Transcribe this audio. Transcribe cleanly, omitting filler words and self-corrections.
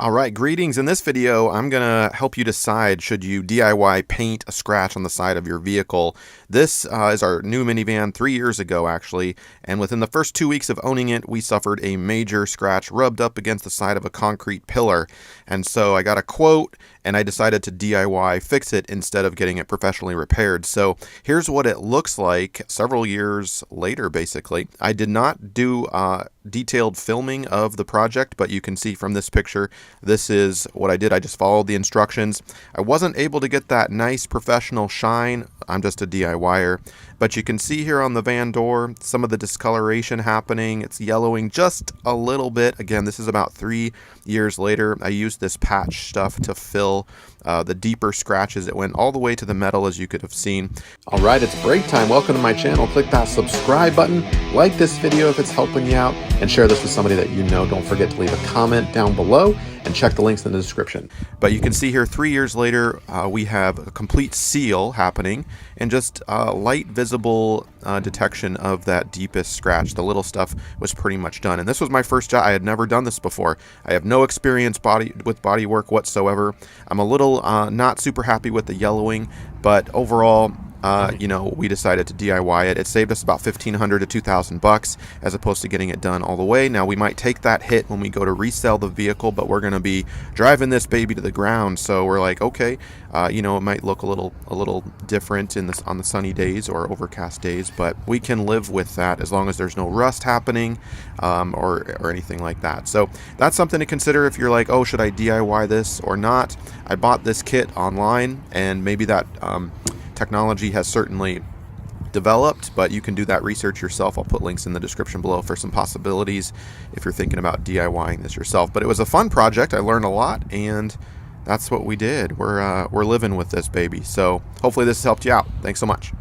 All right, greetings. In this video, I'm going to help you decide should you DIY paint a scratch on the side of your vehicle. This is our new minivan 3 years ago, actually, and within the first 2 weeks of owning it, we suffered a major scratch rubbed up against the side of a concrete pillar. And so I got a quote, and I decided to DIY fix it instead of getting it professionally repaired. So here's what it looks like several years later, basically. I did not do detailed filming of the project, but you can see from this picture, this is what I did. I just followed the instructions. I wasn't able to get that nice professional shine. I'm just a DIYer. But you can see here on the van door some of the discoloration happening. It's yellowing just a little bit. Again, this is about 3 years later. I used this patch stuff to fill the deeper scratches. It went all the way to the metal, as you could have seen. All right, it's break time. Welcome to my channel. Click that subscribe button, like this video if it's helping you out, and share this with somebody that you know. Don't forget to leave a comment down below and check the links in the description. But you can see here 3 years later, we have a complete seal happening and just light visible detection of that deepest scratch. The little stuff was pretty much done. And this was my first job. I had never done this before. I have no experience with body work whatsoever. I'm a little not super happy with the yellowing, but overall, we decided to DIY it. It saved us about $1,500 to $2,000 as opposed to getting it done all the way. Now we might take that hit when we go to resell the vehicle, but we're going to be driving this baby to the ground. So we're like, okay, it might look a little different on the sunny days or overcast days, but we can live with that as long as there's no rust happening or anything like that. So that's something to consider if you're like, oh, should I DIY this or not? I bought this kit online, and maybe that technology has certainly developed, but you can do that research yourself. I'll put links in the description below for some possibilities if you're thinking about DIYing this yourself. But it was a fun project. I learned a lot, and that's what we did. We're living with this baby. So hopefully this has helped you out. Thanks so much.